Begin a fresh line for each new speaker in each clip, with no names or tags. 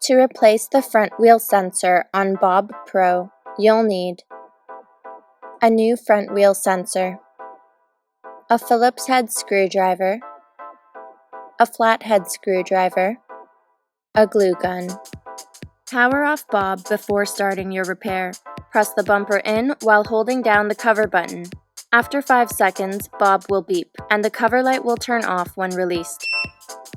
To replace the front wheel sensor on Bob Pro, you'll need a new front wheel sensor, a Phillips head screwdriver, a flathead screwdriver, a glue gun. Power off Bob before starting your repair. Press the bumper in while holding down the cover button. After 5 seconds, Bob will beep, and the cover light will turn off when released.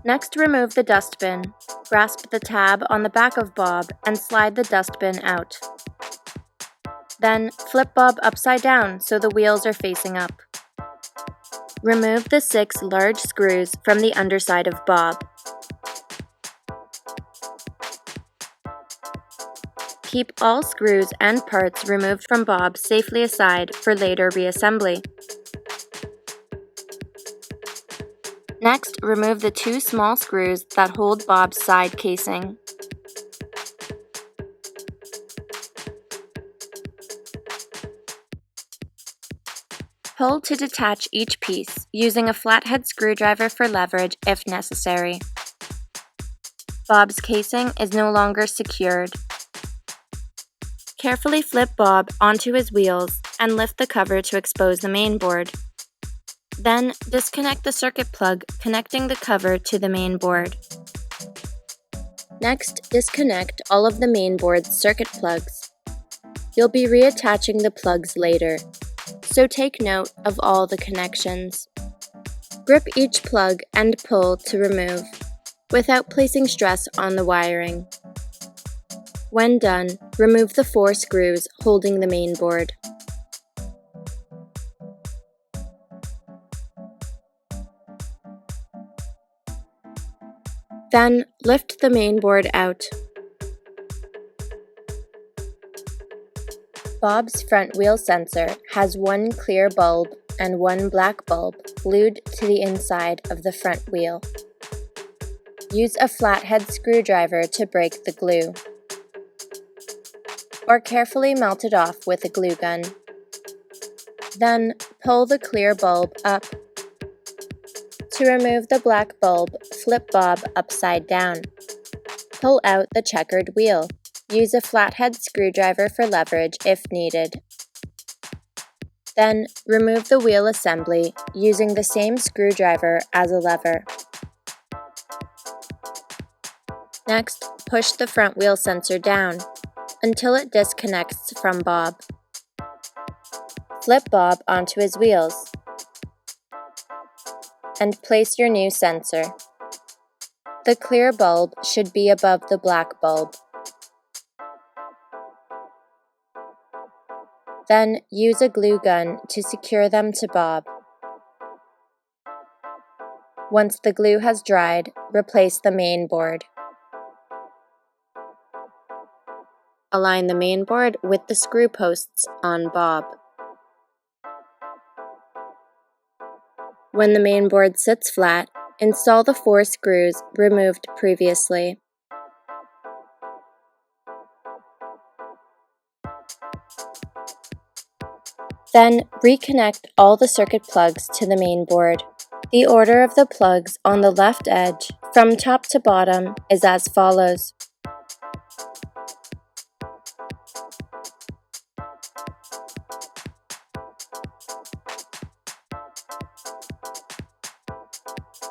Next, remove the dustbin. Grasp the tab on the back of Bob and slide the dustbin out. Then, flip Bob upside down so the wheels are facing up. Remove the 6 large screws from the underside of Bob. Keep all screws and parts removed from Bob safely aside for later reassembly. Next, remove the 2 small screws that hold Bob's side casing. Pull to detach each piece, using a flathead screwdriver for leverage if necessary. Bob's casing is no longer secured. Carefully flip Bob onto his wheels and lift the cover to expose the mainboard. Then, disconnect the circuit plug connecting the cover to the mainboard. Next, disconnect all of the mainboard's circuit plugs. You'll be reattaching the plugs later, so take note of all the connections. Grip each plug and pull to remove, without placing stress on the wiring. When done, remove the 4 screws holding the mainboard. Then, lift the mainboard out. Bob's front wheel sensor has 1 clear bulb and 1 black bulb glued to the inside of the front wheel. Use a flathead screwdriver to break the glue, or carefully melt it off with a glue gun. Then, pull the clear bulb up. To remove the black bulb, flip Bob upside down. Pull out the checkered wheel. Use a flathead screwdriver for leverage if needed. Then, remove the wheel assembly using the same screwdriver as a lever. Next, push the front wheel sensor down until it disconnects from Bob. Flip Bob onto his wheels and place your new sensor. The clear bulb should be above the black bulb. Then use a glue gun to secure them to Bob. Once the glue has dried, replace the mainboard. Align the mainboard with the screw posts on Bob. When the mainboard sits flat, install the 4 screws removed previously. Then, reconnect all the circuit plugs to the mainboard. The order of the plugs on the left edge, from top to bottom, is as follows.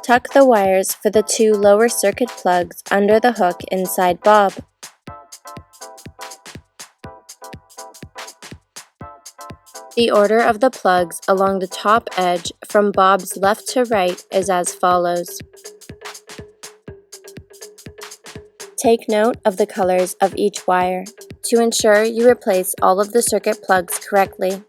Tuck the wires for the 2 lower circuit plugs under the hook inside Bob. The order of the plugs along the top edge from Bob's left to right is as follows. Take note of the colors of each wire to ensure you replace all of the circuit plugs correctly.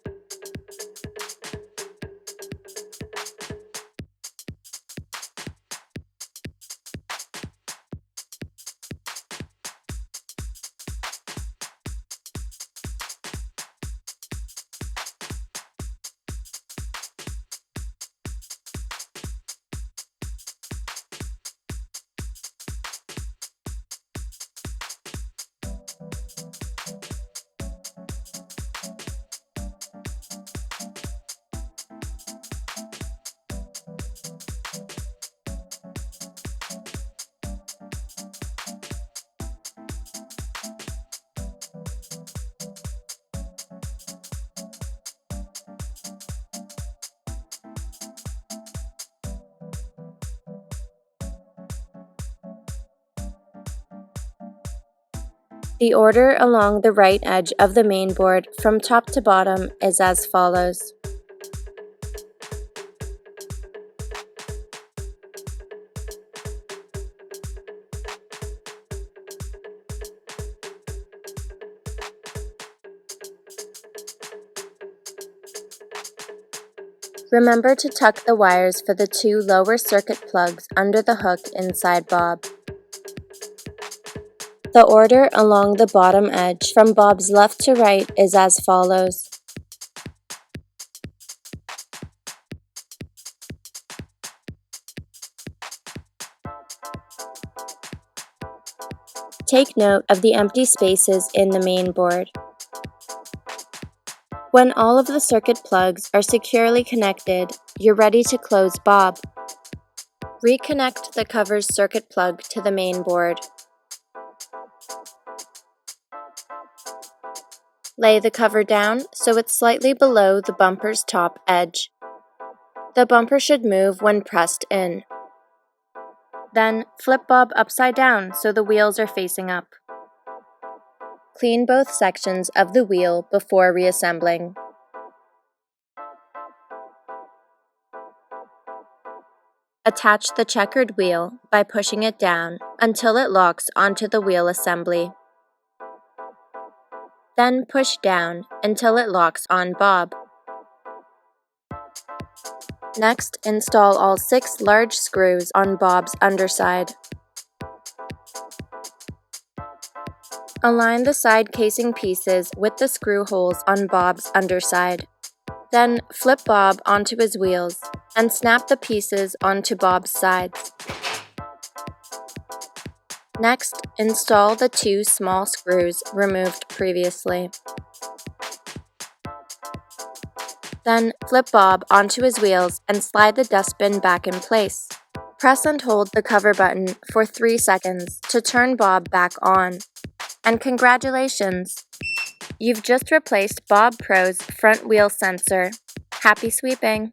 The order along the right edge of the mainboard from top to bottom is as follows. Remember to tuck the wires for the 2 lower circuit plugs under the hook inside bob. The order along the bottom edge from bob's left to right is as follows. Take note of the empty spaces in the mainboard. When all of the circuit plugs are securely connected, you're ready to close bob. Reconnect the cover's circuit plug to the mainboard. Lay the cover down so it's slightly below the bumper's top edge. The bumper should move when pressed in. Then, flip bob upside down so the wheels are facing up. Clean both sections of the wheel before reassembling. Attach the checkered wheel by pushing it down until it locks onto the wheel assembly. Then push down until it locks on bob. Next, install all 6 large screws on bob's underside. Align the side casing pieces with the screw holes on bob's underside. Then flip bob onto his wheels and snap the pieces onto bob's sides. Next, install the 2 small screws removed previously. Then, flip bob onto his wheels and slide the dustbin back in place. Press and hold the cover button for 3 seconds to turn bob back on. And congratulations! You've just replaced Bob Pro's front wheel sensor. Happy sweeping!